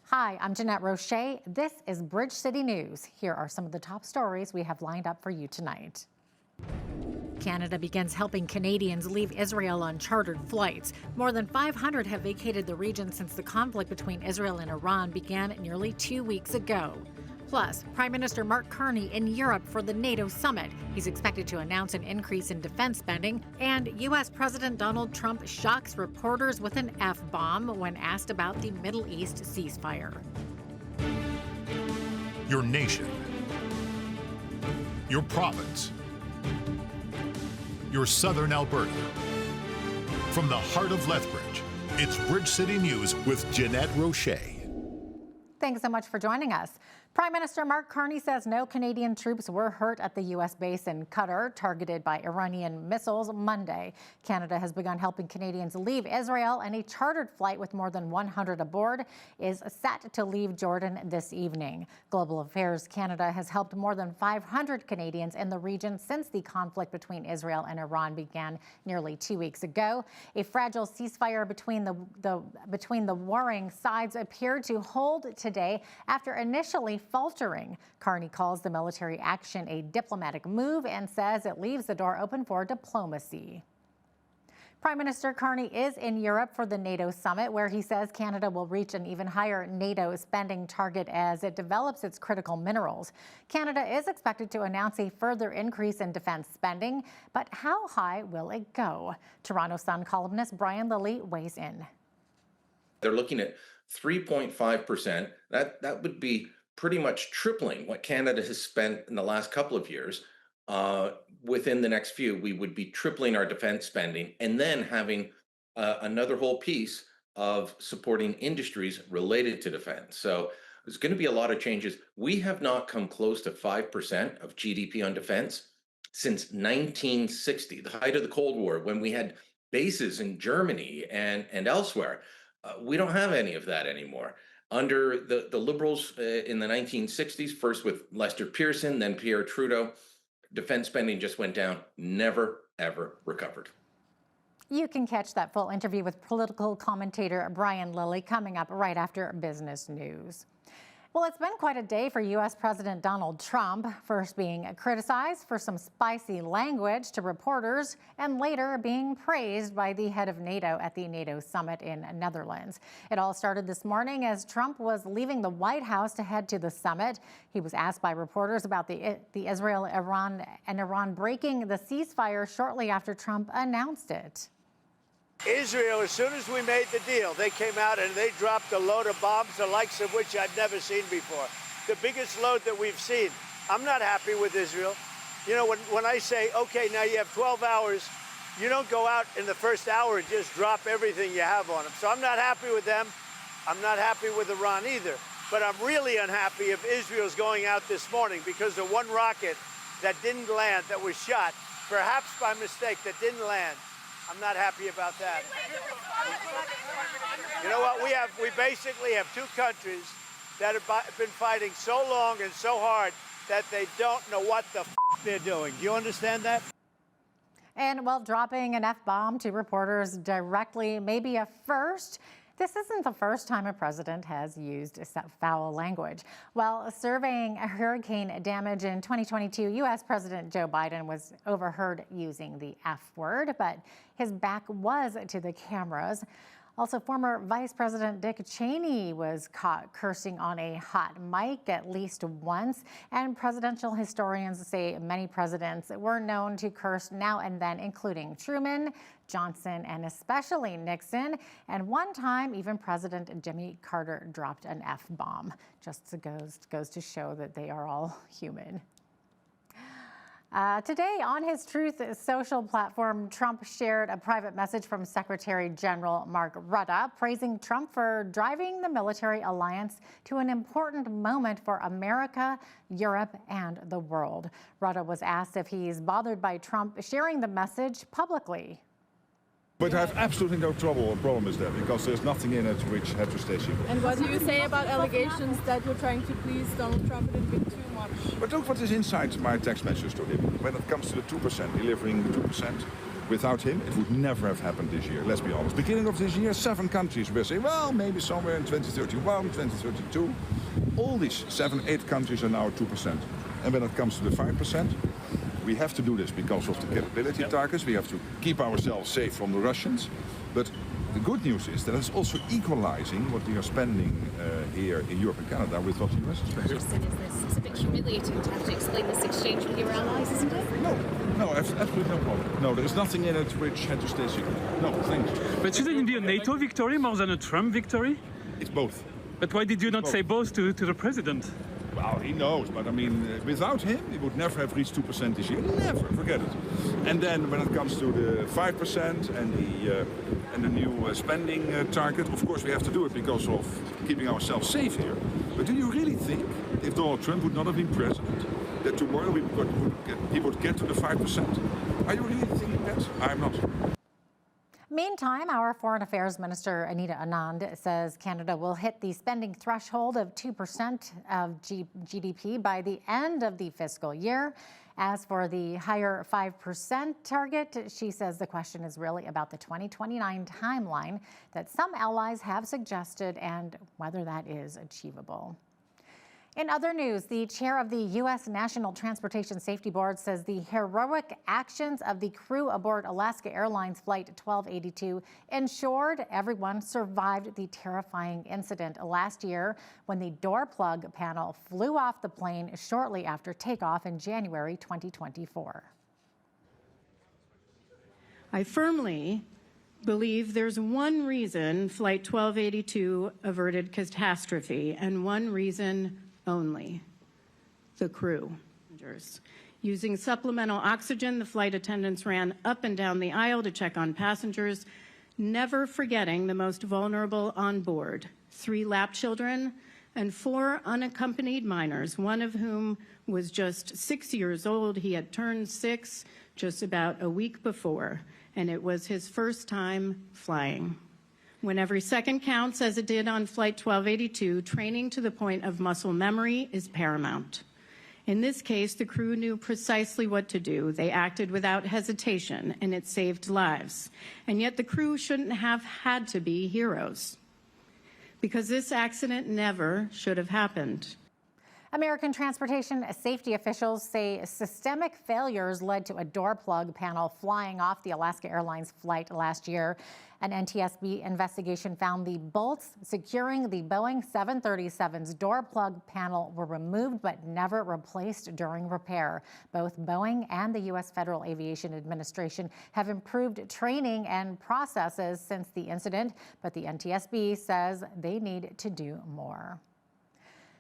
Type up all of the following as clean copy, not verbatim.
Hi, I'm Jeanette Roche. This is Bridge City News. Here are some of the top stories we have lined up for you tonight. Canada begins helping Canadians leave Israel on chartered flights. More than 500 have vacated the region since the conflict between Israel and Iran began nearly 2 weeks ago. Plus, Prime Minister Mark Carney in Europe for the NATO summit. He's expected to announce an increase in defense spending. And U.S. President Donald Trump shocks reporters with an F-bomb when asked about the Middle East ceasefire. Your nation. Your province. Your southern Alberta. From the heart of Lethbridge, it's Bridge City News with Jeanette Roche. Thanks so much for joining us. Prime Minister Mark Carney says no Canadian troops were hurt at the U.S. base in Qatar, targeted by Iranian missiles Monday. Canada has begun helping Canadians leave Israel, and a chartered flight with more than 100 aboard is set to leave Jordan this evening. Global Affairs Canada has helped more than 500 Canadians in the region since the conflict between Israel and Iran began nearly 2 weeks ago. A fragile ceasefire between the warring sides appeared to hold today after initially faltering. Carney calls the military action a diplomatic move and says it leaves the door open for diplomacy. Prime Minister Carney is in Europe for the NATO summit, where he says Canada will reach an even higher NATO spending target as it develops its critical minerals. Canada is expected to announce a further increase in defense spending, but how high will it go? Toronto Sun columnist Brian Lilly weighs in. They're looking at 3.5%. That would be pretty much tripling what Canada has spent in the last couple of years. Within the next few, we would be tripling our defense spending and then having another whole piece of supporting industries related to defense. So there's going to be a lot of changes. We have not come close to 5% of GDP on defense since 1960, the height of the Cold War, when we had bases in Germany and elsewhere. We don't have any of that anymore. Under the Liberals in the 1960s, first with Lester Pearson, then Pierre Trudeau, defense spending just went down, never, ever recovered. You can catch that full interview with political commentator Brian Lilly coming up right after business news. Well, it's been quite a day for U.S. President Donald Trump, first being criticized for some spicy language to reporters and later being praised by the head of NATO at the NATO summit in Netherlands. It all started this morning as Trump was leaving the White House to head to the summit. He was asked by reporters about the Israel-Iran breaking the ceasefire shortly after Trump announced it. Israel, as soon as we made the deal, they came out and they dropped a load of bombs, the likes of which I've never seen before. The biggest load that we've seen. I'm not happy with Israel. You know, when I say, okay, now you have 12 hours, you don't go out in the first hour and just drop everything you have on them. So I'm not happy with them. I'm not happy with Iran either. But I'm really unhappy if Israel's going out this morning because of one rocket that didn't land, that was shot, perhaps by mistake, that didn't land. I'm not happy about that. You know what? We basically have two countries that have been fighting so long and so hard that they don't know what the they're doing. Do you understand that? And while dropping an F-bomb to reporters directly may be a first, this isn't the first time a president has used foul language. While surveying hurricane damage in 2022, U.S. President Joe Biden was overheard using the F word, but his back was to the cameras. Also, former Vice President Dick Cheney was caught cursing on a hot mic at least once, and presidential historians say many presidents were known to curse now and then, including Truman, Johnson, and especially Nixon. And one time, even President Jimmy Carter dropped an F-bomb. Just goes to show that they are all human. Today, on his Truth Social platform, Trump shared a private message from Secretary General Mark Rutte, praising Trump for driving the military alliance to an important moment for America, Europe, and the world. Rutte was asked if he's bothered by Trump sharing the message publicly. But I have absolutely no problem with that, because there's nothing in it which had to stay secret. And what do you say about allegations that you're trying to please Donald Trump a little bit too much? But look what is inside my text message to him. When it comes to the 2%, delivering 2%, Without him, it would never have happened this year, let's be honest. Beginning of this year, 7 countries were saying, well, maybe somewhere in 2031, 2032. All these 7, 8 countries are now at 2%. And when it comes to the 5%, we have to do this because of the capability targets. We have to keep ourselves safe from the Russians. But the good news is that it's also equalizing what we are spending here in Europe and Canada with what the US is spending. It's a bit humiliating to have to explain this exchange with your allies, isn't it? No, absolutely no problem. No, there is nothing in it which had to stay secret. No, thanks. But shouldn't it be a NATO victory more than a Trump victory? It's both. But why did you not say both to the president? Well, he knows, but I mean, without him, we would never have reached 2% this year. Never, forget it. And then when it comes to the 5% and the new spending target, of course we have to do it because of keeping ourselves safe here. But do you really think, if Donald Trump would not have been president, that tomorrow he would get to the 5%? Are you really thinking that? I'm not. Meantime, our Foreign Affairs Minister Anita Anand says Canada will hit the spending threshold of 2% of GDP by the end of the fiscal year. As for the higher 5% target, she says the question is really about the 2029 timeline that some allies have suggested and whether that is achievable. In other news, the chair of the U.S. National Transportation Safety Board says the heroic actions of the crew aboard Alaska Airlines Flight 1282 ensured everyone survived the terrifying incident last year when the door plug panel flew off the plane shortly after takeoff in January 2024. I firmly believe there's one reason Flight 1282 averted catastrophe, and one reason only: the crew. Using supplemental oxygen, the flight attendants ran up and down the aisle to check on passengers, never forgetting the most vulnerable on board: 3 lap children and 4 unaccompanied minors, one of whom was just 6 years old. He had turned 6 just about a week before, and it was his first time flying. When every second counts, as it did on Flight 1282, training to the point of muscle memory is paramount. In this case, the crew knew precisely what to do. They acted without hesitation, and it saved lives. And yet the crew shouldn't have had to be heroes, because this accident never should have happened. American transportation safety officials say systemic failures led to a door plug panel flying off the Alaska Airlines flight last year. An NTSB investigation found the bolts securing the Boeing 737's door plug panel were removed but never replaced during repair. Both Boeing and the U.S. Federal Aviation Administration have improved training and processes since the incident, but the NTSB says they need to do more.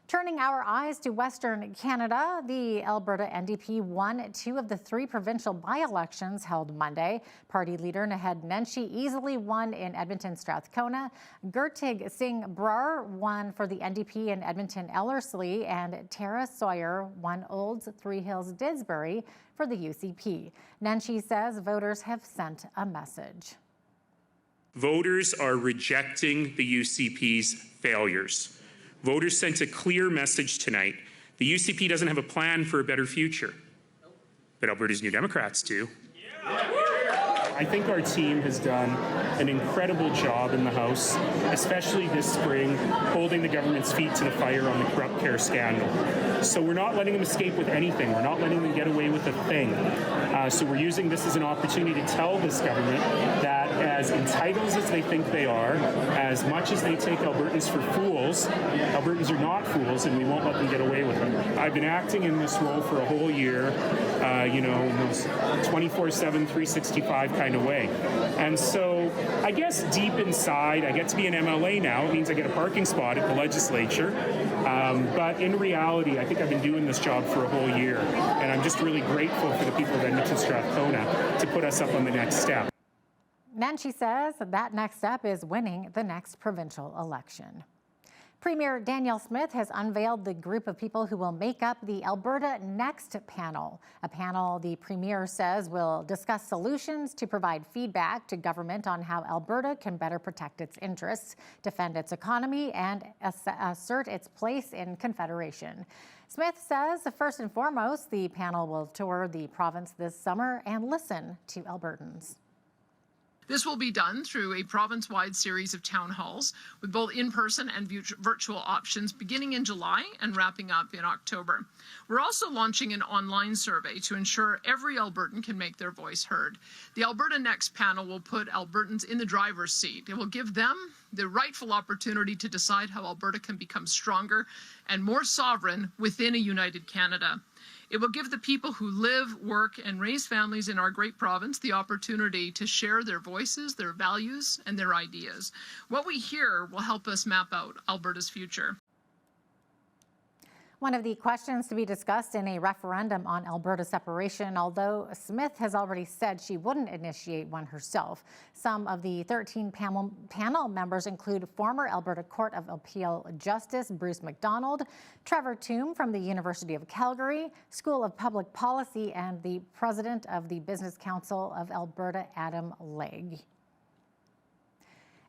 Turning our eyes to Western Canada, the Alberta NDP won 2 of the 3 provincial by-elections held Monday. Party leader Naheed Nenshi easily won in Edmonton-Strathcona. Gurtig Singh Brar won for the NDP in Edmonton-Ellerslie, and Tara Sawyer won Olds Three Hills Didsbury for the UCP. Nenshi says voters have sent a message. Voters are rejecting the UCP's failures. Voters sent a clear message tonight. The UCP doesn't have a plan for a better future, but Alberta's New Democrats do. I think our team has done an incredible job in the House, especially this spring, holding the government's feet to the fire on the corrupt care scandal. So we're not letting them escape with anything. We're not letting them get away with a thing. So we're using this as an opportunity to tell this government that as entitled as they think they are, as much as they take Albertans for fools, Albertans are not fools, and we won't let them get away with it. I've been acting in this role for a whole year, in those 24/7, 365 kind of way. And so I guess deep inside, I get to be an MLA now. It means I get a parking spot at the Legislature. But in reality, I think I've been doing this job for a whole year. And I'm just really grateful for the people of Edmonton-Strathcona to put us up on the next step. Nenshi says that next step is winning the next provincial election. Premier Danielle Smith has unveiled the group of people who will make up the Alberta Next panel, a panel the Premier says will discuss solutions to provide feedback to government on how Alberta can better protect its interests, defend its economy, and assert its place in Confederation. Smith says, first and foremost, the panel will tour the province this summer and listen to Albertans. This will be done through a province-wide series of town halls with both in-person and virtual options beginning in July and wrapping up in October. We're also launching an online survey to ensure every Albertan can make their voice heard. The Alberta Next panel will put Albertans in the driver's seat. It will give them the rightful opportunity to decide how Alberta can become stronger and more sovereign within a united Canada. It will give the people who live, work, and raise families in our great province the opportunity to share their voices, their values, and their ideas. What we hear will help us map out Alberta's future. One of the questions to be discussed in a referendum on Alberta separation, although Smith has already said she wouldn't initiate one herself. Some of the 13 panel members include former Alberta Court of Appeal Justice Bruce MacDonald, Trevor Tombe from the University of Calgary, School of Public Policy, and the president of the Business Council of Alberta, Adam Legge.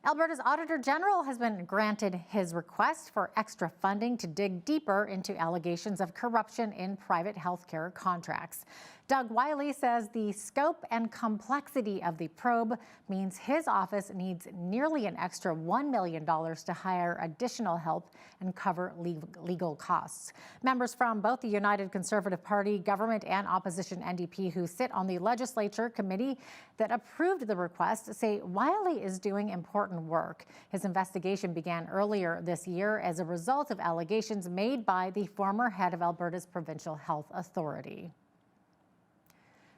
Alberta's Auditor General has been granted his request for extra funding to dig deeper into allegations of corruption in private healthcare contracts. Doug Wiley says the scope and complexity of the probe means his office needs nearly an extra $1 million to hire additional help and cover legal costs. Members from both the United Conservative Party, government, and opposition NDP who sit on the Legislature committee that approved the request say Wiley is doing important work. His investigation began earlier this year as a result of allegations made by the former head of Alberta's Provincial Health Authority.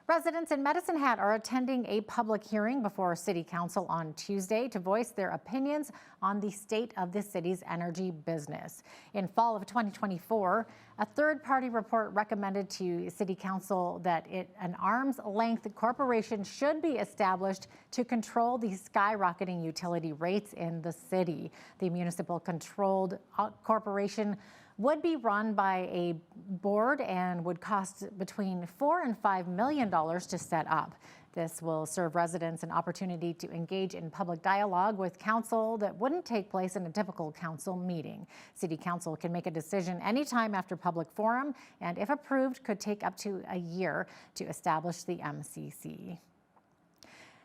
Residents in Medicine Hat are attending a public hearing before City Council on Tuesday to voice their opinions on the state of the city's energy business. In fall of 2024, a third-party report recommended to City Council that an arm's-length corporation should be established to control the skyrocketing utility rates in the city. The municipal-controlled corporation would be run by a board and would cost between $4 and $5 million to set up. This will serve residents an opportunity to engage in public dialogue with council that wouldn't take place in a typical council meeting. City Council can make a decision anytime after public forum, and if approved, could take up to a year to establish the MCC.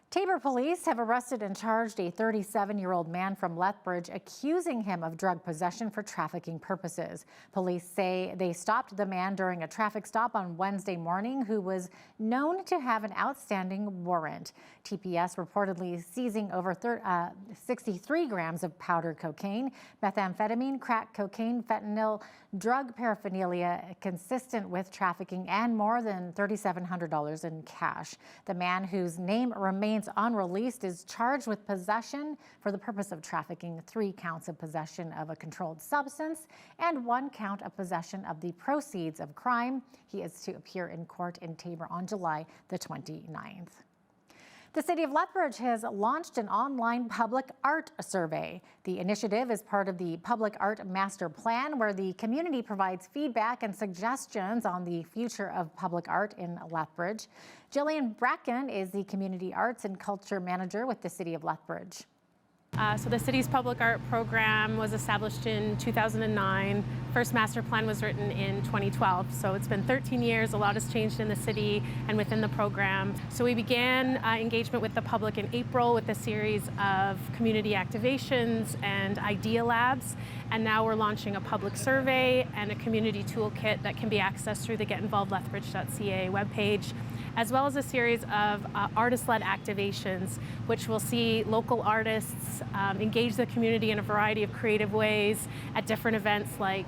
Taber police have arrested and charged a 37-year-old man from Lethbridge, accusing him of drug possession for trafficking purposes. Police say they stopped the man during a traffic stop on Wednesday morning who was known to have an outstanding warrant. TPS reportedly seizing over 63 grams of powdered cocaine, methamphetamine, crack cocaine, fentanyl, drug paraphernalia consistent with trafficking, and more than $3,700 in cash. The man, whose name remains unreleased, is charged with possession for the purpose of trafficking, 3 counts of possession of a controlled substance, and 1 count of possession of the proceeds of crime. He is to appear in court in Taber on July the 29th. The City of Lethbridge has launched an online public art survey. The initiative is part of the Public Art Master Plan, where the community provides feedback and suggestions on the future of public art in Lethbridge. Jillian Bracken is the Community Arts and Culture Manager with the City of Lethbridge. So the city's public art program was established in 2009. First master plan was written in 2012. So it's been 13 years. A lot has changed in the city and within the program. So we began engagement with the public in April with a series of community activations and idea labs. And now we're launching a public survey and a community toolkit that can be accessed through the getinvolvedlethbridge.ca webpage, as well as a series of artist-led activations, which will see local artists engage the community in a variety of creative ways at different events like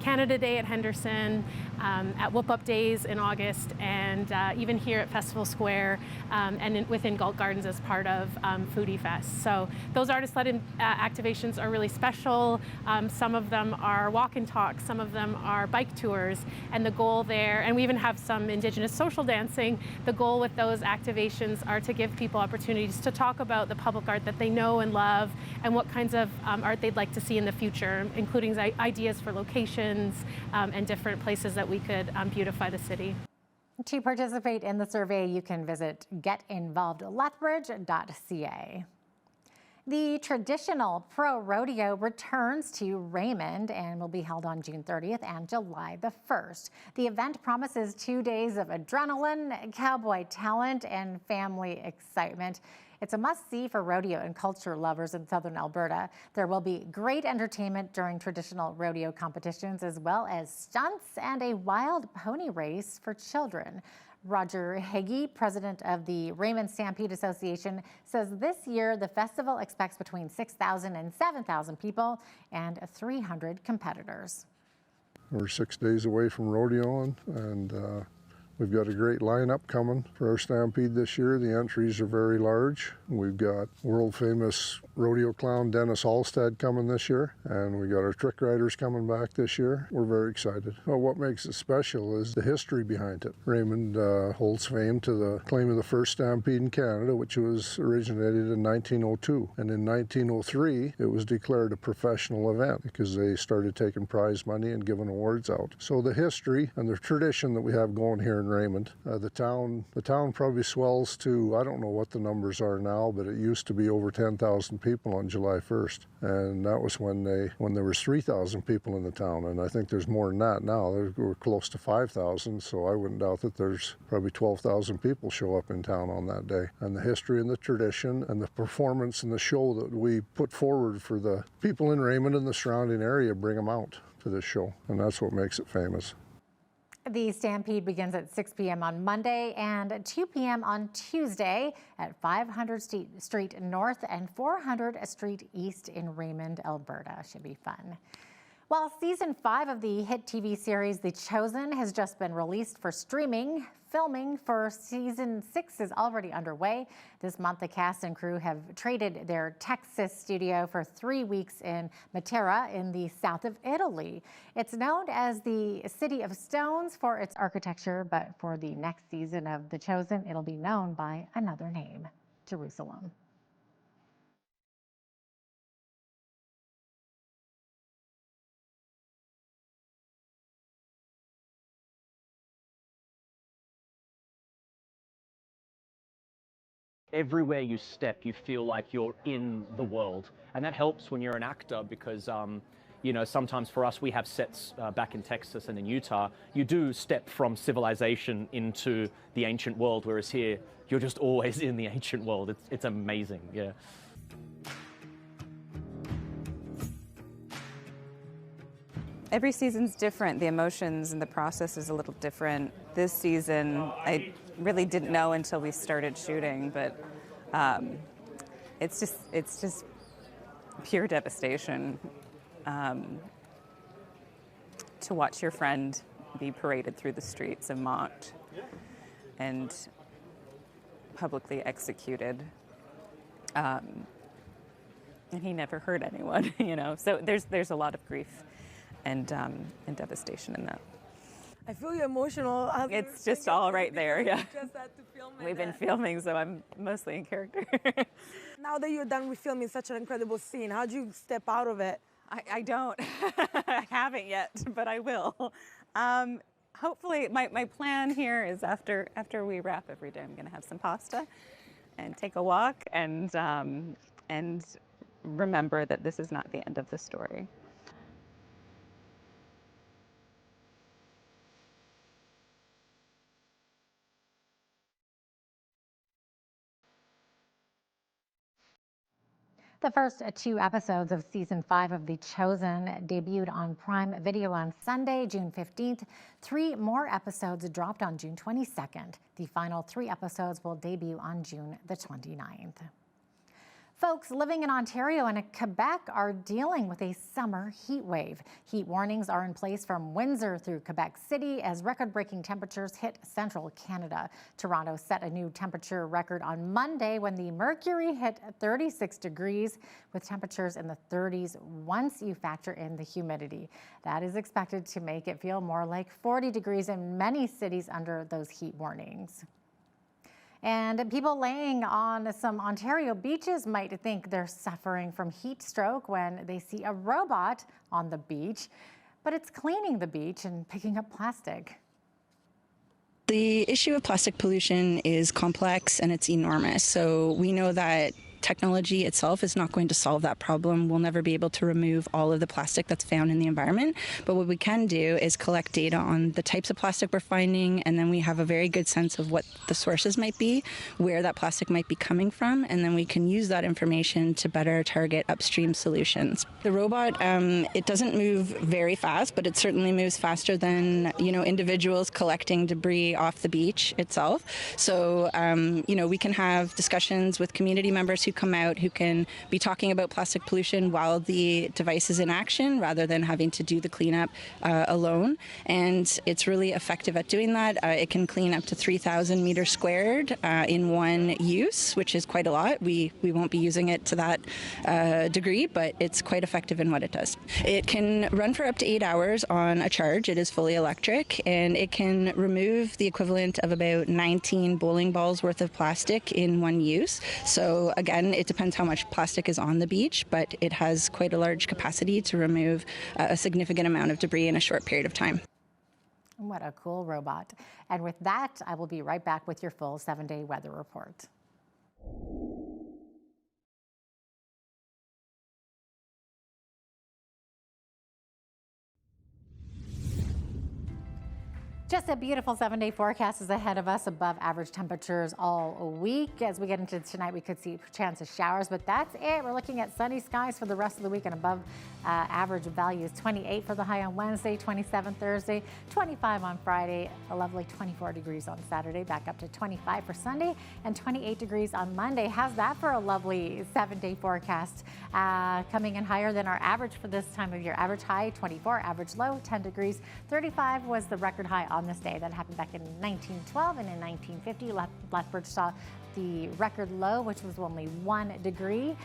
Canada Day at Henderson, at Whoop Up Days in August, and even here at Festival Square and within Galt Gardens as part of Foodie Fest. So those artist-led activations are really special. Some of them are walk and talk, some of them are bike tours, and the goal there, and we even have some Indigenous social dancing, the goal with those activations are to give people opportunities to talk about the public art that they know and love and what kinds of art they'd like to see in the future, including ideas for locations and different places that we could beautify the city. To participate in the survey, you can visit getinvolvedlethbridge.ca. The traditional Pro Rodeo returns to Raymond and will be held on June 30th and July the 1st. The event promises 2 days of adrenaline, cowboy talent, and family excitement. It's a must-see for rodeo and culture lovers in southern Alberta. There will be great entertainment during traditional rodeo competitions, as well as stunts and a wild pony race for children. Roger Hagee, president of the Raymond Stampede Association, says this year the festival expects between 6,000 and 7,000 people and 300 competitors. We're 6 days away from rodeoing, and we've got a great lineup coming for our Stampede this year. The entries are very large. We've got world-famous rodeo clown Dennis Alstad coming this year, and we got our trick riders coming back this year. We're very excited. Well, what makes it special is the history behind it. Raymond holds fame to the claim of the first Stampede in Canada, which was originated in 1902. And in 1903, it was declared a professional event because they started taking prize money and giving awards out. So the history and the tradition that we have going here in Raymond, the town probably swells to, I don't know what the numbers are now, but it used to be over 10,000 people on July 1st. And that was when there was 3,000 people in the town. And I think there's more than that now. We're close to 5,000, so I wouldn't doubt that there's probably 12,000 people show up in town on that day. And the history and the tradition and the performance and the show that we put forward for the people in Raymond and the surrounding area bring them out to this show. And that's what makes it famous. The Stampede begins at 6 p.m. on Monday and 2 p.m. on Tuesday at 500 Street North and 400 Street East in Raymond, Alberta. Should be fun. While season 5 of the hit TV series The Chosen has just been released for streaming, filming for season 6 is already underway. This month, the cast and crew have traded their Texas studio for 3 weeks in Matera in the south of Italy. It's known as the City of Stones for its architecture, but for the next season of The Chosen, it'll be known by another name, Jerusalem. Everywhere you step, you feel like you're in the world. And that helps when you're an actor because, you know, sometimes for us, we have sets back in Texas and in Utah. You do step from civilization into the ancient world, whereas here, you're just always in the ancient world. It's amazing, yeah. Every season's different. The emotions and the process is a little different. This season, I really didn't know until we started shooting, but it's just pure devastation to watch your friend be paraded through the streets and mocked and publicly executed. And he never hurt anyone, you know. So there's a lot of grief and devastation in that. I feel you emotional. It's just all right there, yeah. Just had to film We've been filming, so I'm mostly in character. Now that you're done with filming such an incredible scene, how'd you step out of it? I don't. I haven't yet, but I will. Hopefully, my plan here is after we wrap every day, I'm going to have some pasta and take a walk and remember that this is not the end of the story. The first 2 episodes of season 5 of The Chosen debuted on Prime Video on Sunday, June 15th. 3 more episodes dropped on June 22nd. The final 3 episodes will debut on June the 29th. Folks living in Ontario and Quebec are dealing with a summer heat wave. Heat warnings are in place from Windsor through Quebec City as record-breaking temperatures hit central Canada. Toronto set a new temperature record on Monday when the mercury hit 36 degrees with temperatures in the 30s once you factor in the humidity. That is expected to make it feel more like 40 degrees in many cities under those heat warnings. And people laying on some Ontario beaches might think they're suffering from heat stroke when they see a robot on the beach, but it's cleaning the beach and picking up plastic. The issue of plastic pollution is complex and it's enormous. So we know that technology itself is not going to solve that problem. We'll never be able to remove all of the plastic that's found in the environment. But what we can do is collect data on the types of plastic we're finding, and then we have a very good sense of what the sources might be, where that plastic might be coming from, and then we can use that information to better target upstream solutions. The robot, it doesn't move very fast, but it certainly moves faster than, individuals collecting debris off the beach itself. So, we can have discussions with community members who come out who can be talking about plastic pollution while the device is in action rather than having to do the cleanup alone. And it's really effective at doing that. It can clean up to 3,000 meters squared in one use, which is quite a lot. We won't be using it to that degree, but it's quite effective in what it does. It can run for up to 8 hours on a charge. It is fully electric, and it can remove the equivalent of about 19 bowling balls worth of plastic in one use. So again, it depends how much plastic is on the beach, but it has quite a large capacity to remove a significant amount of debris in a short period of time. What a cool robot. And with that, I will be right back with your full 7-day weather report. Just a beautiful 7-day forecast is ahead of us, above average temperatures all week. As we get into tonight, we could see a chance of showers, but that's it. We're looking at sunny skies for the rest of the week and above average values. 28 for the high on Wednesday, 27 Thursday, 25 on Friday, a lovely 24 degrees on Saturday, back up to 25 for Sunday, and 28 degrees on Monday. How's that for a lovely 7-day forecast? Coming in higher than our average for this time of year. Average high, 24, average low, 10 degrees. 35 was the record high on this day. That happened back in 1912, and in 1950, Lethbridge saw the record low, which was only 1 degree.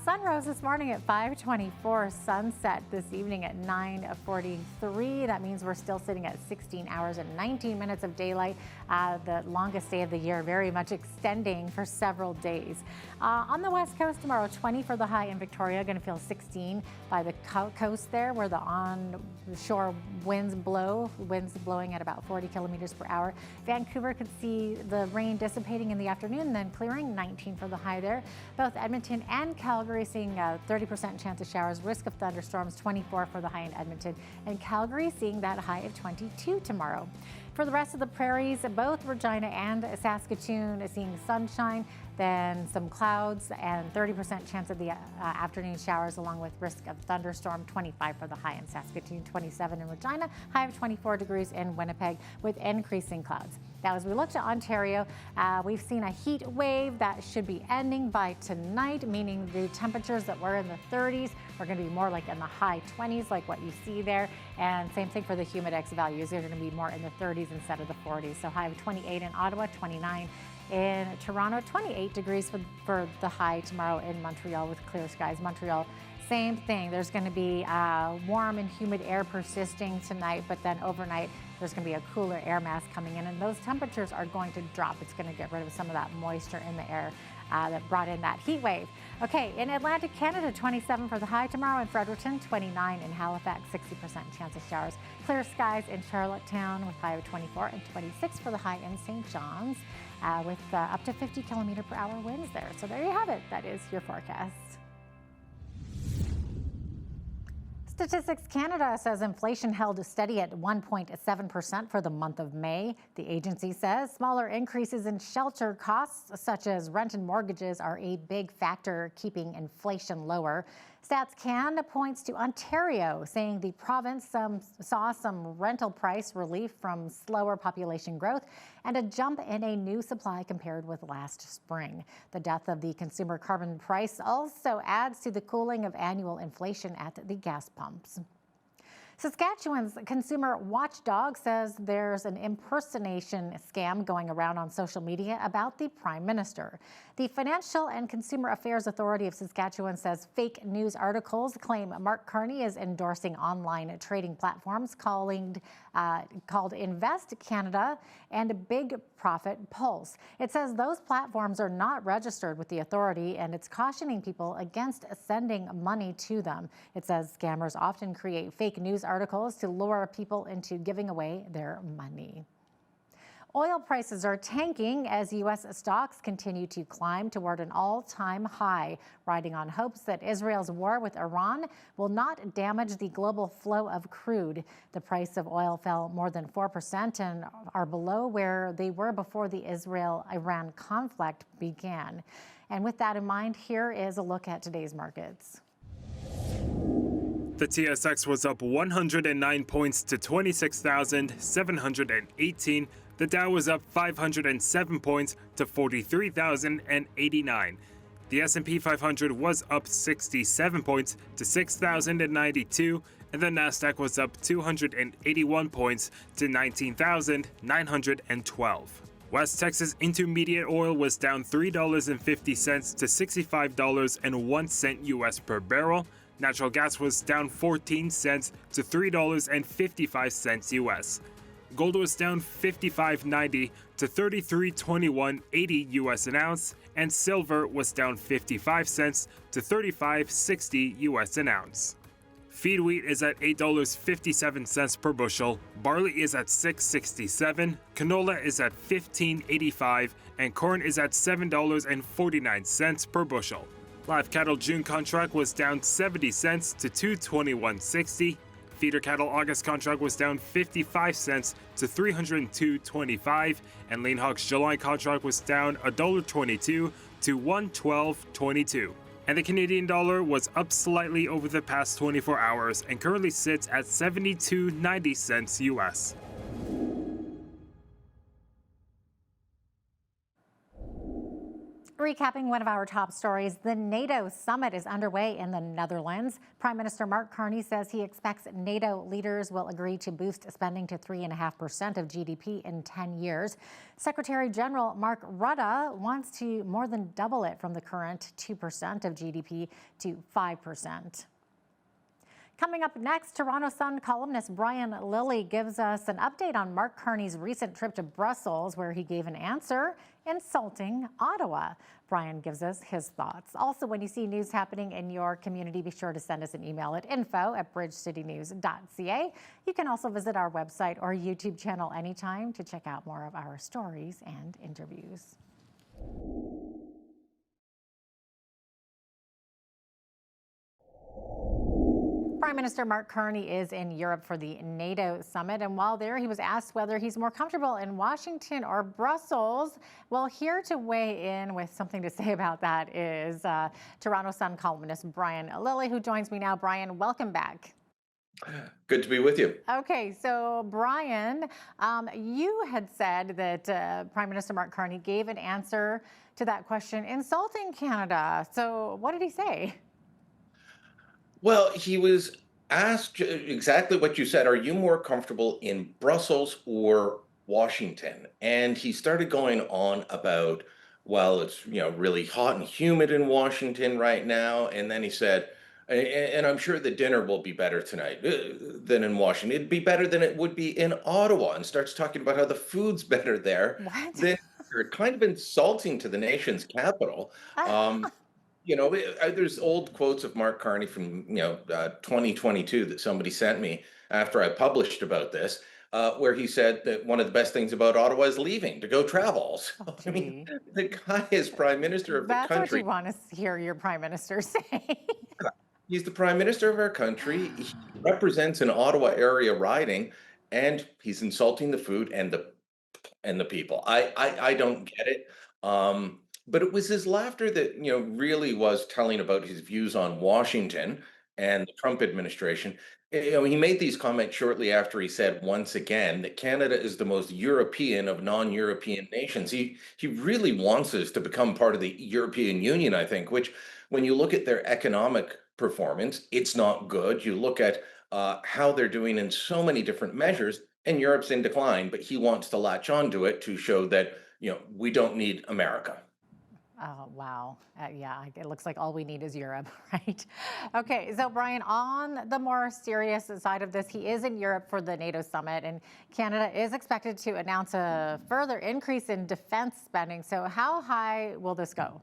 Sun rose this morning at 5:24. Sunset this evening at 9:43. That means we're still sitting at 16 hours and 19 minutes of daylight. The longest day of the year, very much extending for several days. On the west coast tomorrow, 20 for the high in Victoria. Going to feel 16 by the coast there, where the onshore winds blow. Winds blowing at about 40 kilometers per hour. Vancouver could see the rain dissipating in the afternoon, then clearing. 19 for the high there. Both Edmonton and Calgary seeing a 30% chance of showers, risk of thunderstorms. 24 for the high in Edmonton, and Calgary seeing that high of 22 tomorrow. For the rest of the prairies, both Regina and Saskatoon seeing sunshine, then some clouds and 30% chance of the afternoon showers, along with risk of thunderstorm. 25 for the high in Saskatoon, 27 in Regina, high of 24 degrees in Winnipeg with increasing clouds. Now, as we look to Ontario, we've seen a heat wave that should be ending by tonight, meaning the temperatures that were in the 30s are going to be more like in the high 20s, like what you see there. And same thing for the humidex values. They're going to be more in the 30s instead of the 40s. So high of 28 in Ottawa, 29 in Toronto, 28 degrees for the high tomorrow in Montreal with clear skies. Montreal, same thing. There's going to be warm and humid air persisting tonight, but then overnight there's going to be a cooler air mass coming in, and those temperatures are going to drop. It's going to get rid of some of that moisture in the air that brought in that heat wave. Okay, in Atlantic Canada, 27 for the high tomorrow. In Fredericton, 29 in Halifax, 60% chance of showers. Clear skies in Charlottetown with high of 24, and 26 for the high in St. John's with up to 50 kilometer per hour winds there. So there you have it. That is your forecast. Statistics Canada says inflation held steady at 1.7% for the month of May. The agency says smaller increases in shelter costs, such as rent and mortgages, are a big factor keeping inflation lower. Stats Can points to Ontario, saying the province saw some rental price relief from slower population growth and a jump in a new supply compared with last spring. The death of the consumer carbon price also adds to the cooling of annual inflation at the gas pumps. Saskatchewan's consumer watchdog says there's an impersonation scam going around on social media about the Prime Minister. The Financial and Consumer Affairs Authority of Saskatchewan says fake news articles claim Mark Carney is endorsing online trading platforms called Invest Canada and Big Profit Pulse. It says those platforms are not registered with the authority, and it's cautioning people against sending money to them. It says scammers often create fake news articles to lure people into giving away their money. Oil prices are tanking as U.S. stocks continue to climb toward an all-time high, riding on hopes that Israel's war with Iran will not damage the global flow of crude. The price of oil fell more than 4% and are below where they were before the Israel-Iran conflict began. And with that in mind, here is a look at today's markets. The TSX was up 109 points to 26,718. The Dow was up 507 points to 43,089. The S&P 500 was up 67 points to 6,092, and the Nasdaq was up 281 points to 19,912. West Texas Intermediate oil was down $3.50 to $65.01 US per barrel. Natural gas was down 14 cents to $3.55 US. Gold was down $55.90 to $33.21.80 US an ounce, and silver was down 55 cents to $35.60 US an ounce. Feed wheat is at $8.57 per bushel, barley is at $6.67, canola is at $15.85, and corn is at $7.49 per bushel. Live cattle June contract was down 70 cents to $221.60. Feeder cattle August contract was down 55 cents to $302.25, and lean hogs July contract was down $1.22 to $112.22. And the Canadian dollar was up slightly over the past 24 hours and currently sits at 72.90 cents US. Recapping one of our top stories, the NATO summit is underway in the Netherlands. Prime Minister Mark Carney says he expects NATO leaders will agree to boost spending to 3.5% of GDP in 10 years. Secretary General Mark Rutte wants to more than double it from the current 2% of GDP to 5%. Coming up next, Toronto Sun columnist Brian Lilley gives us an update on Mark Carney's recent trip to Brussels, where he gave an answer insulting Ottawa. Brian gives us his thoughts. Also, when you see news happening in your community, be sure to send us an email at info@bridgecitynews.ca. You can also visit our website or YouTube channel anytime to check out more of our stories and interviews. Prime Minister Mark Carney is in Europe for the NATO summit, and while there, he was asked whether he's more comfortable in Washington or Brussels. Well, here to weigh in with something to say about that is Toronto Sun columnist Brian Lilley, who joins me now. Brian, welcome back. Good to be with you. Okay, so Brian, you had said that Prime Minister Mark Carney gave an answer to that question insulting Canada. So what did he say? Well, he was asked exactly what you said. Are you more comfortable in Brussels or Washington? And he started going on about, well, it's really hot and humid in Washington right now. And then he said, and I'm sure the dinner will be better tonight than in Washington. It'd be better than it would be in Ottawa, and starts talking about how the food's better there. What? Then kind of insulting to the nation's capital. There's old quotes of Mark Carney from 2022 that somebody sent me after I published about this, where he said that one of the best things about Ottawa is leaving to go travel. So, I mean, the guy is prime minister of the country. That's what you want to hear your prime minister say. He's the prime minister of our country. He represents an Ottawa area riding, and he's insulting the food and the people. I don't get it. But it was his laughter that, really was telling about his views on Washington and the Trump administration. He made these comments shortly after he said once again that Canada is the most European of non-European nations. He really wants us to become part of the European Union, I think, which when you look at their economic performance, it's not good. You look at how they're doing in so many different measures, and Europe's in decline, but he wants to latch onto it to show that, we don't need America. Oh, wow. Yeah, it looks like all we need is Europe, right? Okay, so Brian, on the more serious side of this, he is in Europe for the NATO summit, and Canada is expected to announce a further increase in defense spending. So how high will this go?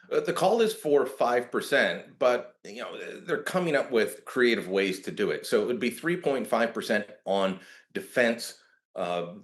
The call is for 5%, but they're coming up with creative ways to do it. So it would be 3.5% on defense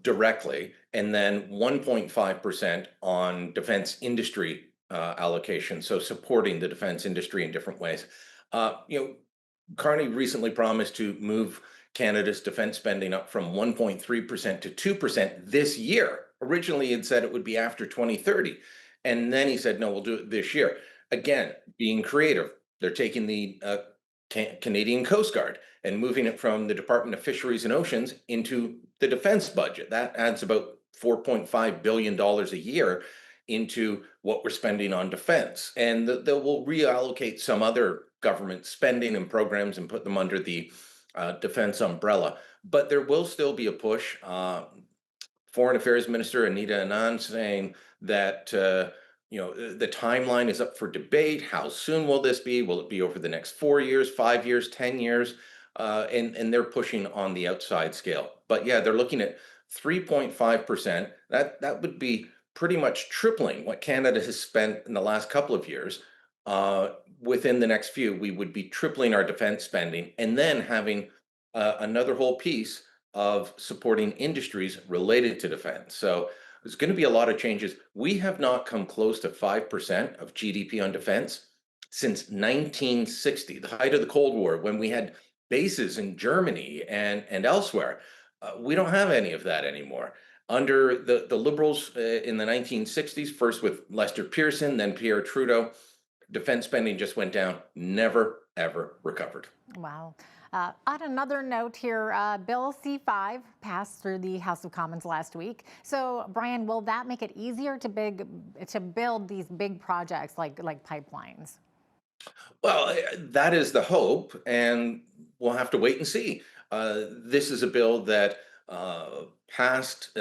directly, and then 1.5% on defense industry allocation. So supporting the defense industry in different ways. Carney recently promised to move Canada's defense spending up from 1.3% to 2% this year. Originally, it said it would be after 2030. And then he said, no, we'll do it this year. Again, being creative. They're taking the Canadian Coast Guard and moving it from the Department of Fisheries and Oceans into the defense budget. That adds about $4.5 billion a year into what we're spending on defense. And they will reallocate some other government spending and programs and put them under the defense umbrella. But there will still be a push. Foreign Affairs Minister Anita Anand saying that the timeline is up for debate. How soon will this be? Will it be over the next 4 years, 5 years, 10 years? And they're pushing on the outside scale. But yeah, they're looking at 3.5%. That would be pretty much tripling what Canada has spent in the last couple of years. Within the next few, we would be tripling our defense spending and then having another whole piece of supporting industries related to defense. So there's going to be a lot of changes. We have not come close to 5% of GDP on defense since 1960, the height of the Cold War, when we had bases in Germany and elsewhere. We don't have any of that anymore. Under the Liberals in the 1960s, first with Lester Pearson, then Pierre Trudeau, defense spending just went down, never, ever recovered. Wow. On another note here, Bill C-5 passed through the House of Commons last week. So, Brian, will that make it easier to build these big projects like pipelines? Well, that is the hope, and we'll have to wait and see. This is a bill that passed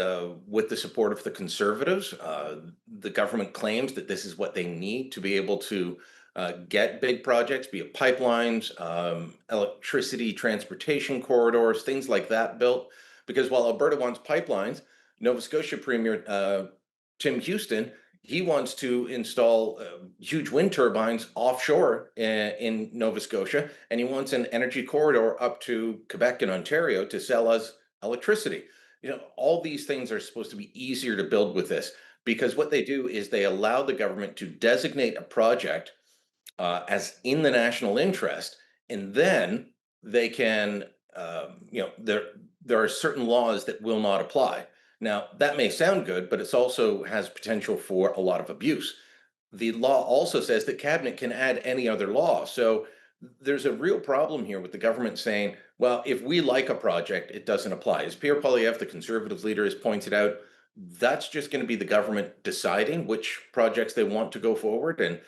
with the support of the Conservatives. The government claims that this is what they need to be able to get big projects, be it pipelines, electricity, transportation corridors, things like that built. Because while Alberta wants pipelines, Nova Scotia Premier Tim Houston, he wants to install huge wind turbines offshore in Nova Scotia, and he wants an energy corridor up to Quebec and Ontario to sell us electricity. All these things are supposed to be easier to build with this, because what they do is they allow the government to designate a project as in the national interest, and then they can, there are certain laws that will not apply. Now, that may sound good, but it also has potential for a lot of abuse. The law also says that cabinet can add any other law. So there's a real problem here with the government saying, well, if we like a project, it doesn't apply. As Pierre Poilievre, the Conservatives leader, has pointed out, that's just going to be the government deciding which projects they want to go forward and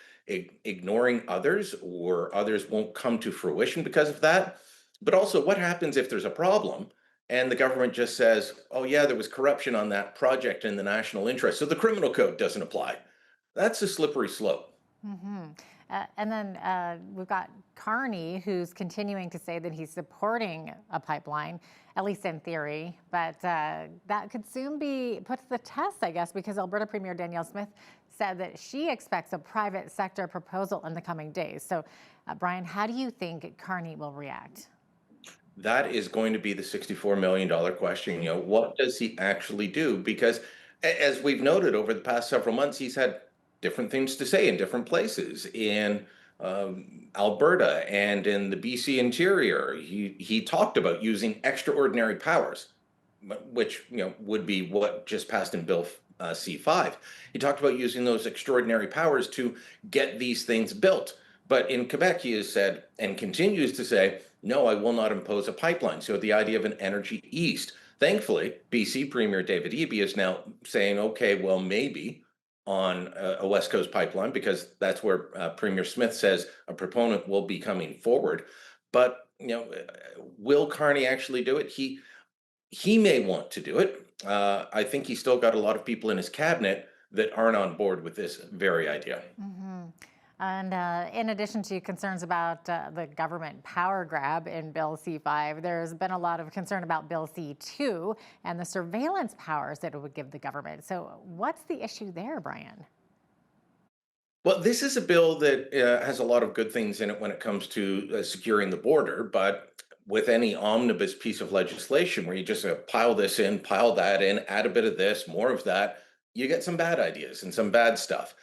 ignoring others, or others won't come to fruition because of that. But also, what happens if there's a problem and the government just says, oh yeah, there was corruption on that project in the national interest, so the criminal code doesn't apply? That's a slippery slope. Mm-hmm. And then we've got Carney, who's continuing to say that he's supporting a pipeline, at least in theory, but that could soon be put to the test, I guess, because Alberta Premier Danielle Smith said that she expects a private sector proposal in the coming days. So, Brian, how do you think Carney will react? That is going to be the $64 million question. What does he actually do? Because as we've noted over the past several months, he's had different things to say in different places. In Alberta and in the BC interior, he talked about using extraordinary powers, which would be what just passed in Bill C-5. He talked about using those extraordinary powers to get these things built. But in Quebec, he has said and continues to say, no, I will not impose a pipeline. So the idea of an energy east. Thankfully, BC Premier David Eby is now saying, okay, well, maybe on a West Coast pipeline, because that's where Premier Smith says a proponent will be coming forward. But will Carney actually do it? He may want to do it. I think he's still got a lot of people in his cabinet that aren't on board with this very idea. And in addition to concerns about the government power grab in Bill C-5, there's been a lot of concern about Bill C-2 and the surveillance powers that it would give the government. So what's the issue there, Brian? Well, this is a bill that has a lot of good things in it when it comes to securing the border, but with any omnibus piece of legislation where you just pile this in, pile that in, add a bit of this, more of that, you get some bad ideas and some bad stuff.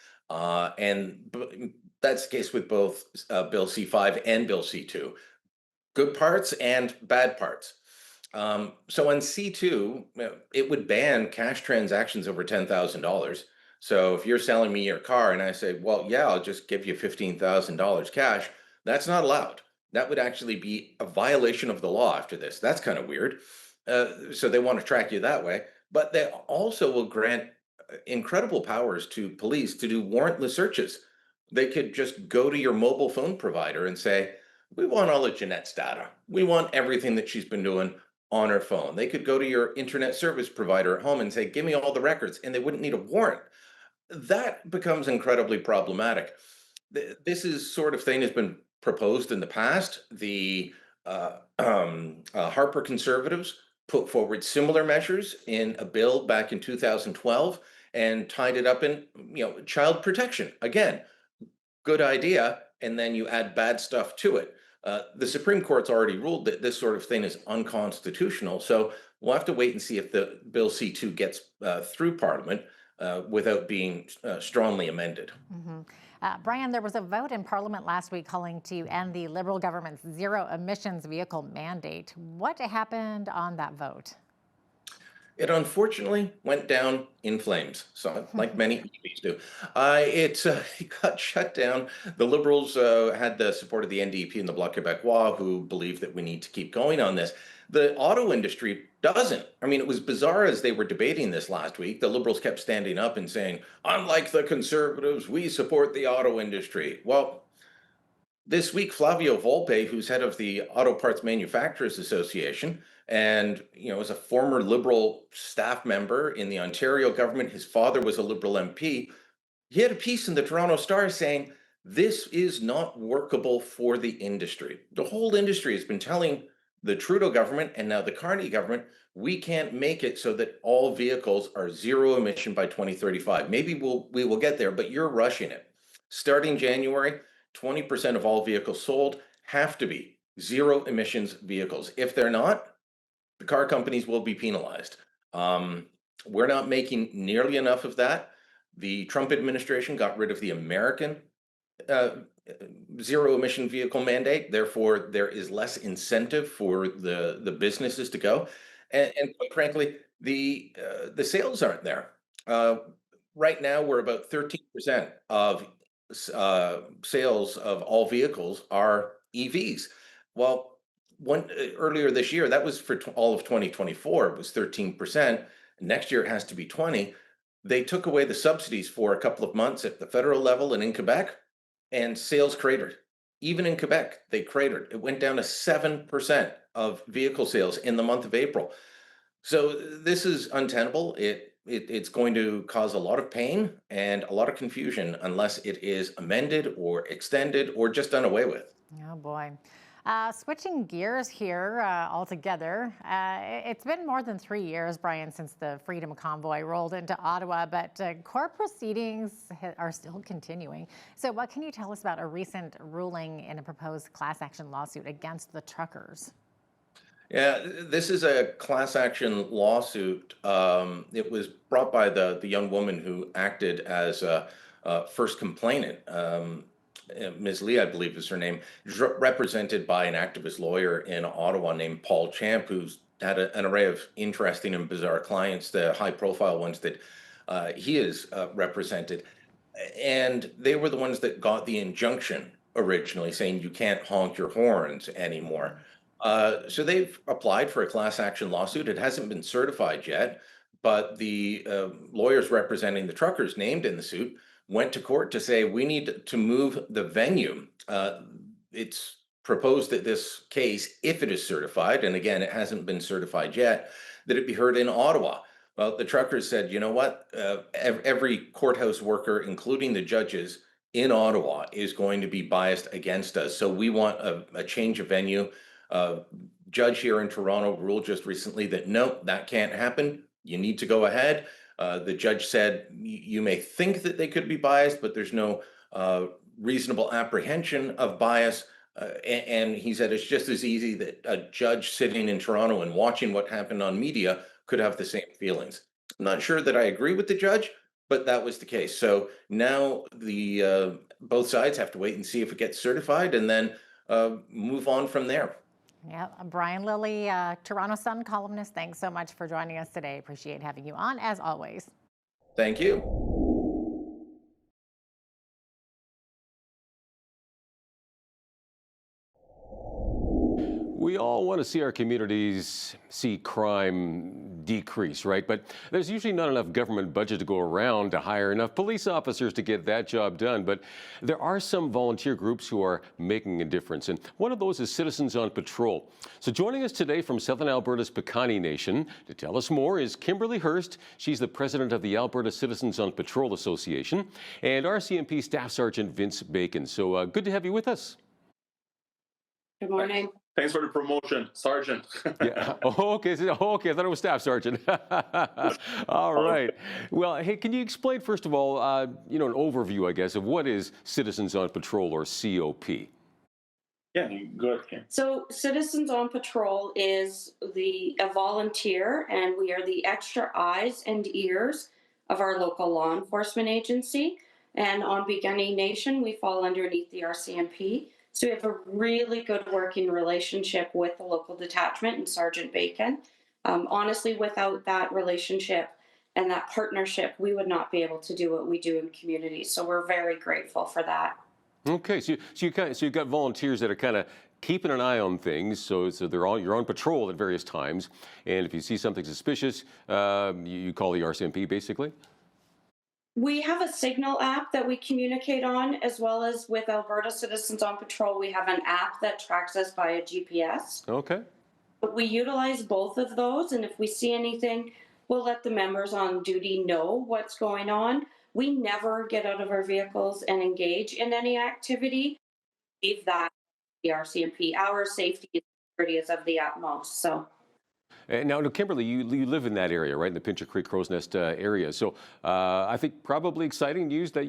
That's the case with both Bill C-5 and Bill C-2. Good parts and bad parts. So on C-2, it would ban cash transactions over $10,000. So if you're selling me your car and I say, well, yeah, I'll just give you $15,000 cash, that's not allowed. That would actually be a violation of the law after this. That's kind of weird. So they want to track you that way. But they also will grant incredible powers to police to do warrantless searches. They could just go to your mobile phone provider and say, we want all of Jeanette's data. We want everything that she's been doing on her phone. They could go to your internet service provider at home and say, give me all the records, and they wouldn't need a warrant. That becomes incredibly problematic. This is sort of thing has been proposed in the past. The Harper Conservatives put forward similar measures in a bill back in 2012 and tied it up in child protection. Again, good idea, and then you add bad stuff to it. The Supreme Court's already ruled that this sort of thing is unconstitutional, so we'll have to wait and see if the Bill C-2 gets through Parliament without being strongly amended. Brian, there was a vote in Parliament last week calling to end the Liberal government's zero emissions vehicle mandate. What happened on that vote? It unfortunately went down in flames, so like many EVs do. It got shut down. The Liberals had the support of the NDP and the Bloc Québécois, who believe that we need to keep going on this. The auto industry doesn't. I mean, it was bizarre as they were debating this last week. The Liberals kept standing up and saying, unlike the Conservatives, we support the auto industry. Well, this week, Flavio Volpe, who's head of the Auto Parts Manufacturers Association, and is a former Liberal staff member in the Ontario government, his father was a Liberal MP. He had a piece in the Toronto Star saying, this is not workable for the industry. The whole industry has been telling the Trudeau government and now the Carney government, we can't make it so that all vehicles are zero emission by 2035. Maybe we will get there, but you're rushing it. Starting January, 20% of all vehicles sold have to be zero emissions vehicles. If they're not, the car companies will be penalized. We're not making nearly enough of that. The Trump administration got rid of the American zero emission vehicle mandate. Therefore, there is less incentive for the businesses to go. And quite frankly, the sales aren't there. Right now, we're about 13% of sales of all vehicles are EVs. Well, earlier this year, that was for all of 2024, it was 13%. Next year, it has to be 20%. They took away the subsidies for a couple of months at the federal level and in Quebec, and sales cratered. Even in Quebec, they cratered. It went down to 7% of vehicle sales in the month of April. So this is untenable. It's going to cause a lot of pain and a lot of confusion unless it is amended or extended or just done away with. Oh boy. Switching gears here altogether, it's been more than 3 years, Brian, since the Freedom Convoy rolled into Ottawa, but court proceedings are still continuing. So what can you tell us about a recent ruling in a proposed class action lawsuit against the truckers? Yeah, this is a class action lawsuit. It was brought by the young woman who acted as a first complainant. Ms. Lee, I believe is her name, represented by an activist lawyer in Ottawa named Paul Champ, who's had an array of interesting and bizarre clients, the high-profile ones that he has represented. And they were the ones that got the injunction originally, saying you can't honk your horns anymore. So they've applied for a class action lawsuit. It hasn't been certified yet, but the lawyers representing the truckers named in the suit went to court to say we need to move the venue. It's proposed that this case, if it is certified, and again, it hasn't been certified yet, that it be heard in Ottawa. Well, the truckers said, you know what? Every courthouse worker, including the judges in Ottawa, is going to be biased against us. So we want a change of venue. Judge here in Toronto ruled just recently that no, that can't happen. You need to go ahead. The judge said you may think that they could be biased, but there's no reasonable apprehension of bias. And he said it's just as easy that a judge sitting in Toronto and watching what happened on media could have the same feelings. I'm not sure that I agree with the judge, but that was the case. So now the both sides have to wait and see if it gets certified, and then move on from there. Yeah, Brian Lilly, Toronto Sun columnist, thanks so much for joining us today. Appreciate having you on, as always. Thank you. We all want to see our communities see crime decrease, right? But there's usually not enough government budget to go around to hire enough police officers to get that job done. But there are some volunteer groups who are making a difference, and one of those is Citizens on Patrol. So joining us today from Southern Alberta's Piikani Nation to tell us more is Kimberly Hurst. She's the president of the Alberta Citizens on Patrol Association, and RCMP Staff Sergeant Vince Bacon. So good to have you with us. Good morning. Thanks for the promotion, Sergeant. Yeah. Okay. I thought it was Staff Sergeant. All right. Well, hey, can you explain, first of all, an overview, I guess, of what is Citizens on Patrol, or COP? Yeah, good. So Citizens on Patrol is a volunteer, and we are the extra eyes and ears of our local law enforcement agency. And on Piikani Nation, we fall underneath the RCMP. So we have a really good working relationship with the local detachment and Sergeant Bacon. Honestly, without that relationship and that partnership, we would not be able to do what we do in communities. So we're very grateful for that. Okay, so you've got volunteers that are kind of keeping an eye on things. So you're on patrol at various times, and if you see something suspicious, you call the RCMP, basically. We have a Signal app that we communicate on, as well as with Alberta Citizens on Patrol, we have an app that tracks us via GPS. Okay. But we utilize both of those, and if we see anything, we'll let the members on duty know what's going on. We never get out of our vehicles and engage in any activity. Leave that the RCMP. Our safety and security is of the utmost. So. Now, Kimberly, you live in that area, right, in the Pincher Creek Crow's Nest area. So I think probably exciting news that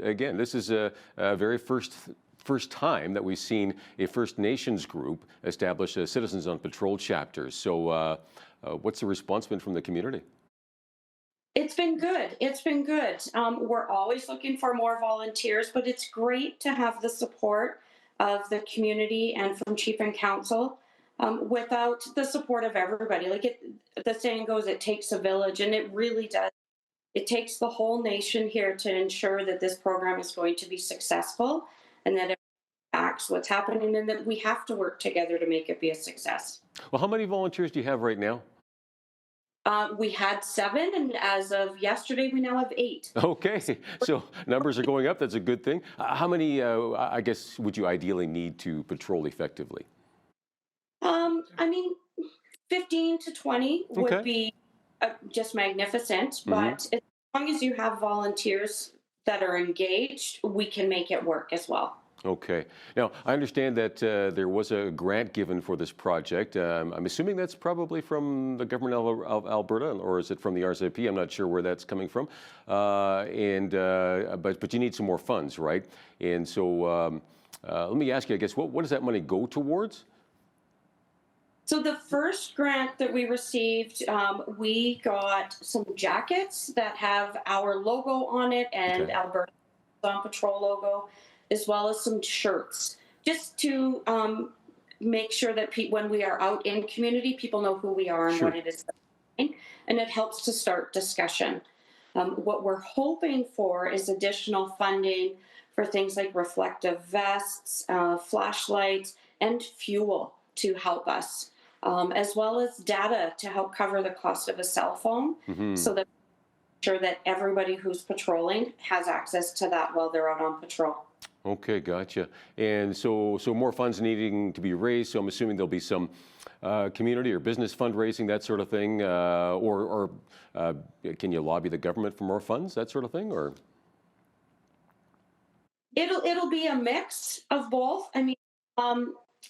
again, this is a very first time that we've seen a First Nations group establish a Citizens on Patrol chapter. So what's the response been from the community? It's been good. It's been good. We're always looking for more volunteers, but it's great to have the support of the community and from Chief and Council. Without the support of everybody, the saying goes, it takes a village, and it really does. It takes the whole nation here to ensure that this program is going to be successful, and that it acts what's happening, and that we have to work together to make it be a success. Well, how many volunteers do you have right now? We had 7, and as of yesterday, we now have 8. Okay, so numbers are going up. That's a good thing. How many, I guess, would you ideally need to patrol effectively? 15 to 20 would be just magnificent, but as long as you have volunteers that are engaged, we can make it work as well. Okay. Now, I understand that there was a grant given for this project. I'm assuming that's probably from the government of Alberta, or is it from the RCMP? I'm not sure where that's coming from. But you need some more funds, right? And so let me ask you, I guess, what does that money go towards? So the first grant that we received, we got some jackets that have our logo on it and Alberta on Patrol logo, as well as some shirts, just to make sure that when we are out in community, people know who we are and what it is. And it helps to start discussion. What we're hoping for is additional funding for things like reflective vests, flashlights, and fuel to help us. As well as data to help cover the cost of a cell phone, so that sure that everybody who's patrolling has access to that while they're out on patrol. Okay, gotcha. And so more funds needing to be raised. So I'm assuming there'll be some community or business fundraising, that sort of thing, or can you lobby the government for more funds, that sort of thing, or? It'll be a mix of both. I mean,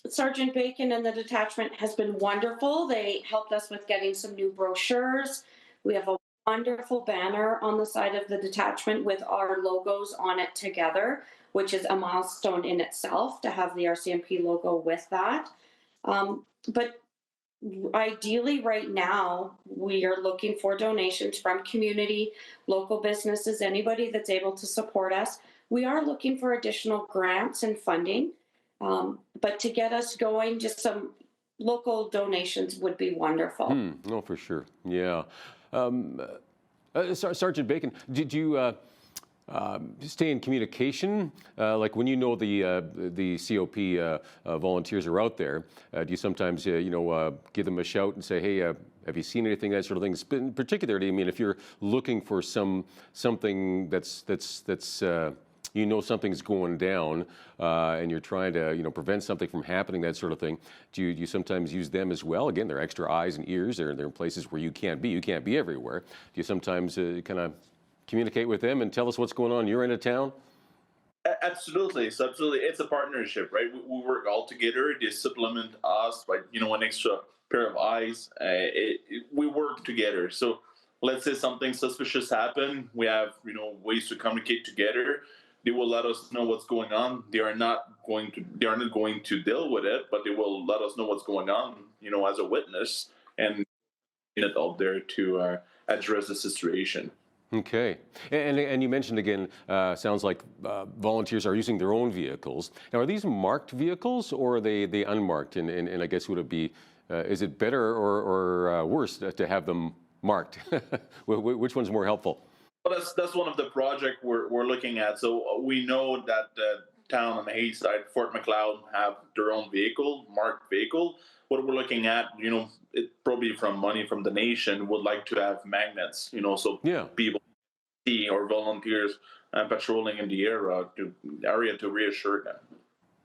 Sergeant Bacon and the detachment has been wonderful. They helped us with getting some new brochures. We have a wonderful banner on the side of the detachment with our logos on it together, which is a milestone in itself to have the RCMP logo with that. But ideally right now, we are looking for donations from community, local businesses, anybody that's able to support us. We are looking for additional grants and funding, but to get us going, just some local donations would be wonderful. No, for sure. Yeah. Sergeant Bacon, did you stay in communication? Like when you know the COP volunteers are out there, do you sometimes give them a shout and say, hey, have you seen anything, that sort of thing? Particularly, I mean, if you're looking for something that's something's going down, and you're trying to prevent something from happening, that sort of thing. Do you sometimes use them as well? Again, they're extra eyes and ears. They're in places where you can't be. You can't be everywhere. Do you sometimes kind of communicate with them and tell us what's going on in your end of town? Absolutely. So absolutely, it's a partnership, right? We work all together. They supplement us by an extra pair of eyes. We work together. So let's say something suspicious happened. We have ways to communicate together. They will let us know what's going on. They are not going to deal with it, but they will let us know what's going on, as a witness, and get out there to address the situation. Okay, and you mentioned again, sounds like volunteers are using their own vehicles. Now, are these marked vehicles or are they unmarked? And I guess would it be, is it better or worse to have them marked? Which one's more helpful? Well, that's one of the projects we're looking at. So we know that the town on the Hayside, Fort McLeod, have their own vehicle, marked vehicle. What we're looking at, it probably from money from the nation, would like to have magnets, so people see or volunteers patrolling in the area to reassure them.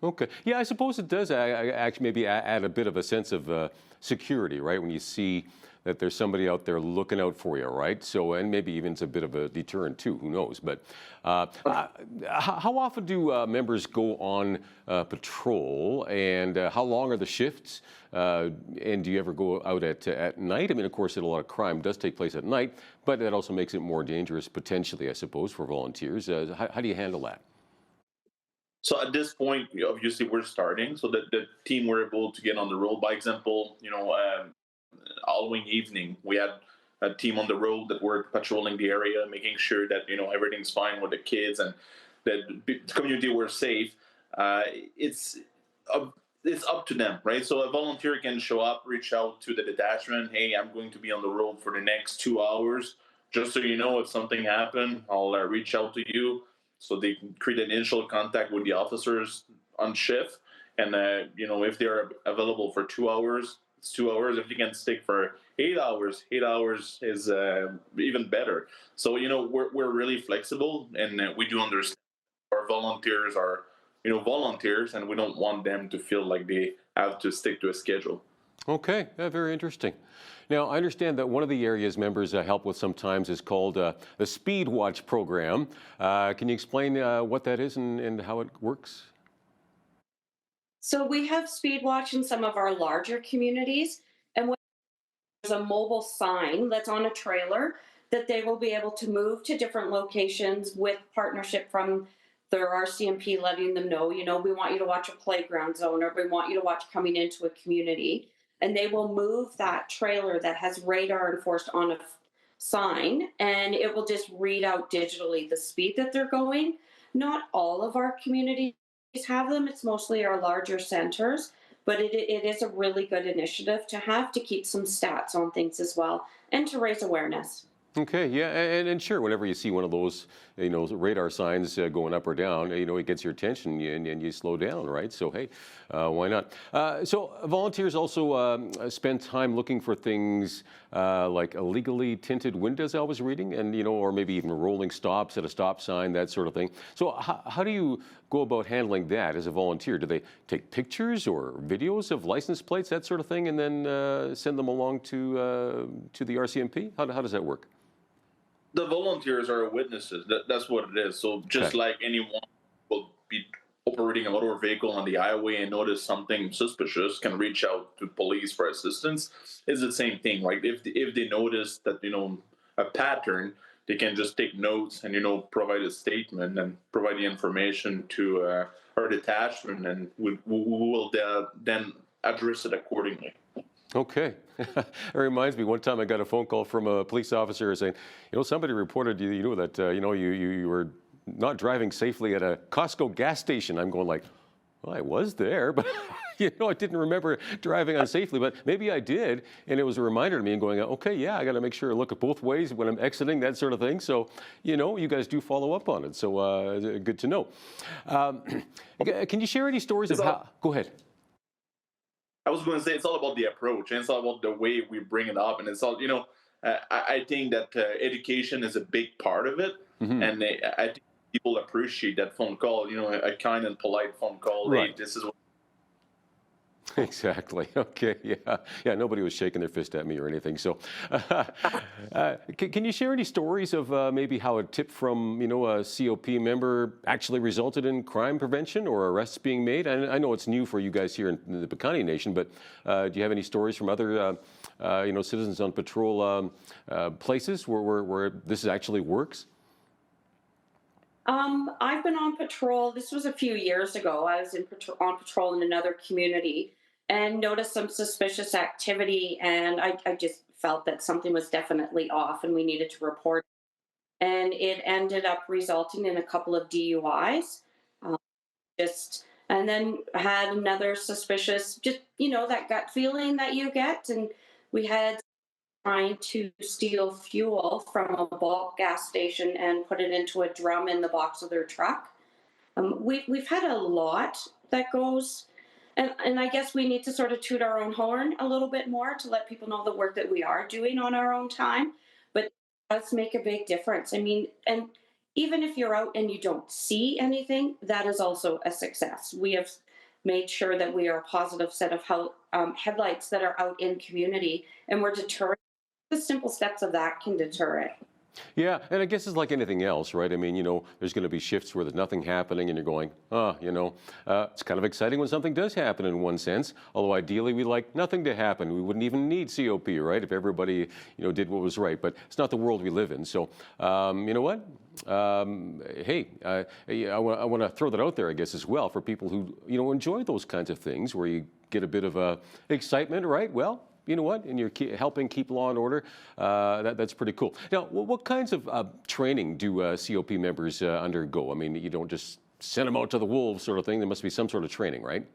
Okay. Yeah, I suppose it does actually maybe add a bit of a sense of security, right? When you see that there's somebody out there looking out for you, right? So, and maybe even it's a bit of a deterrent too, who knows? But how often do members go on patrol, and how long are the shifts? And do you ever go out at night? I mean, of course, a lot of crime does take place at night, but that also makes it more dangerous potentially, I suppose, for volunteers. How do you handle that? So at this point, obviously we're starting. So that the team were able to get on the road. By example, Halloween evening, we had a team on the road that were patrolling the area, making sure that everything's fine with the kids and that the community were safe. It's up to them, right? So a volunteer can show up, reach out to the detachment. Hey, I'm going to be on the road for the next 2 hours. Just so you know, if something happened, I'll reach out to you. So they can create an initial contact with the officers on shift. And, if they're available for 2 hours, it's 2 hours. If you can stick for 8 hours is even better. So, we're really flexible, and we do understand our volunteers are, volunteers, and we don't want them to feel like they have to stick to a schedule. Okay, very interesting. Now, I understand that one of the areas members help with sometimes is called the Speed Watch program. Can you explain what that is and how it works? So we have Speed Watch in some of our larger communities, and there's a mobile sign that's on a trailer that they will be able to move to different locations with partnership from their RCMP, letting them know, we want you to watch a playground zone, or we want you to watch coming into a community. And they will move that trailer that has radar enforced on a sign, and it will just read out digitally the speed that they're going. Not all of our communities have them. It's mostly our larger centers, but it is a really good initiative to have, to keep some stats on things as well and to raise awareness. Okay, yeah, and sure, whenever you see one of those, radar signs going up or down, it gets your attention and you slow down, right? So, hey, why not? So volunteers also spend time looking for things like illegally tinted windows, I was reading, and, or maybe even rolling stops at a stop sign, that sort of thing. So how do you go about handling that as a volunteer? Do they take pictures or videos of license plates, that sort of thing, and then send them along to the RCMP? How does that work? The volunteers are witnesses. That's what it is. So just like anyone will be operating a motor vehicle on the highway and notice something suspicious, can reach out to police for assistance. It's the same thing. Like if they notice that a pattern, they can just take notes and provide a statement and provide the information to our detachment, and we will then address it accordingly. Okay. It reminds me, one time I got a phone call from a police officer saying, somebody reported that, you were not driving safely at a Costco gas station. I'm going like, well, I was there, but, I didn't remember driving unsafely, but maybe I did. And it was a reminder to me and going, okay, yeah, I got to make sure I look at both ways when I'm exiting, that sort of thing. So, you guys do follow up on it. So good to know. Can you share any stories of how, go ahead. I was going to say it's all about the approach, and it's all about the way we bring it up, and it's all I think that education is a big part of it, and I think people appreciate that phone call. A kind and polite phone call. Right. Hey, this is what. Exactly. Okay. Yeah. Nobody was shaking their fist at me or anything. So, can you share any stories of maybe how a tip from a COP member actually resulted in crime prevention or arrests being made? And I know it's new for you guys here in the Piikani Nation, but do you have any stories from other citizens on patrol places where this actually works? I've been on patrol. This was a few years ago. I was on patrol in another community and noticed some suspicious activity, and I just felt that something was definitely off and we needed to report. And it ended up resulting in a couple of DUIs. And then had another suspicious, that gut feeling that you get. And we had trying to steal fuel from a bulk gas station and put it into a drum in the box of their truck. We've had a lot that goes, and I guess we need to sort of toot our own horn a little bit more to let people know the work that we are doing on our own time, but it does make a big difference. I mean, and even if you're out and you don't see anything, that is also a success. We have made sure that we are a positive set of headlights that are out in community, and we're deterring. The simple steps of that can deter it. Yeah, and I guess it's like anything else, right? I mean, there's going to be shifts where there's nothing happening and you're going, it's kind of exciting when something does happen in one sense, although ideally we'd like nothing to happen. We wouldn't even need COP, right, if everybody, did what was right. But it's not the world we live in. So, you know what? Hey, I want to throw that out there, I guess, as well, for people who, enjoy those kinds of things where you get a bit of excitement, right? Well, you know what, and you're helping keep law and order, that's pretty cool. Now, what kinds of training do COP members undergo? I mean, you don't just send them out to the wolves sort of thing. There must be some sort of training, right?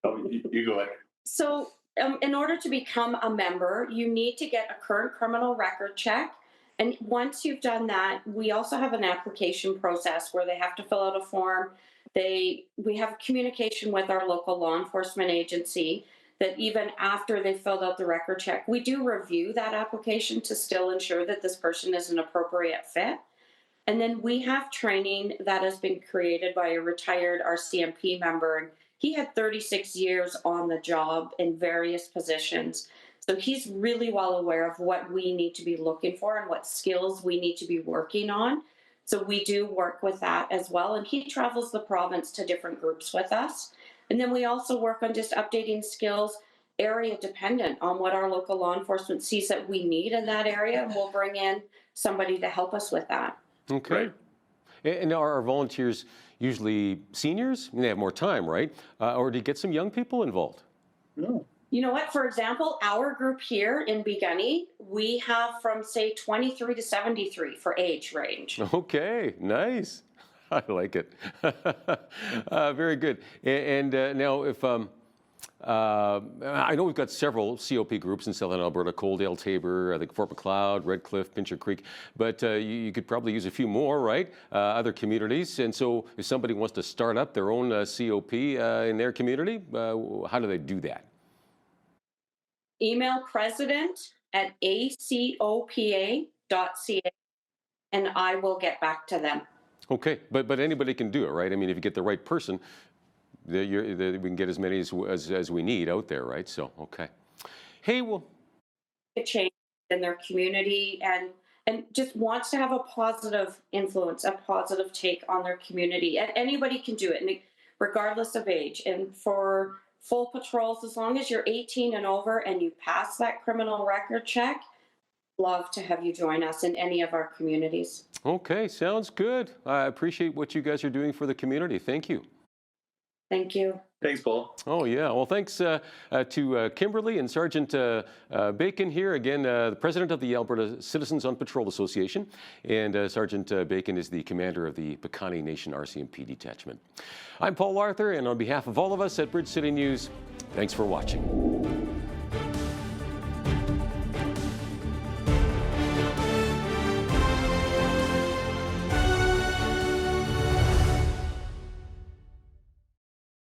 Oh, you go ahead. So in order to become a member, you need to get a current criminal record check. And once you've done that, we also have an application process where they have to fill out a form. We have communication with our local law enforcement agency that even after they filled out the record check, we do review that application to still ensure that this person is an appropriate fit. And then we have training that has been created by a retired RCMP member. And he had 36 years on the job in various positions. So he's really well aware of what we need to be looking for and what skills we need to be working on. So we do work with that as well. And he travels the province to different groups with us. And then we also work on just updating skills, area dependent on what our local law enforcement sees that we need in that area. And we'll bring in somebody to help us with that. Okay. Right. And are our volunteers usually seniors? I mean, they have more time, right? Or do you get some young people involved? No. You know what? For example, our group here in BCN, we have from, say, 23 to 73 for age range. Okay, nice. I like it. Very good. And now, if I know we've got several COP groups in Southern Alberta, Coaldale, Tabor, I think Fort Macleod, Red Cliff, Pincher Creek, but you could probably use a few more, right? Other communities. And so if somebody wants to start up their own COP in their community, how do they do that? Email president@acopa.ca and I will get back to them. Okay, but anybody can do it, right? I mean, if you get the right person, we can get as many as we need out there, right? So, okay. Hey, well, A change in their community and just wants to have a positive influence, a positive take on their community. And anybody can do it, and regardless of age. And for full patrols, as long as you're 18 and over and you pass that criminal record check, love to have you join us in any of our communities. Okay, sounds good. I appreciate what you guys are doing for the community. Thank you. Thank you. Thanks, Paul. Oh, yeah. Well, thanks to Kimberly and Sergeant Bacon here. Again, the president of the Alberta Citizens on Patrol Association. And Sergeant Bacon is the commander of the Piikani Nation RCMP detachment. I'm Paul Arthur, and on behalf of all of us at Bridge City News, thanks for watching.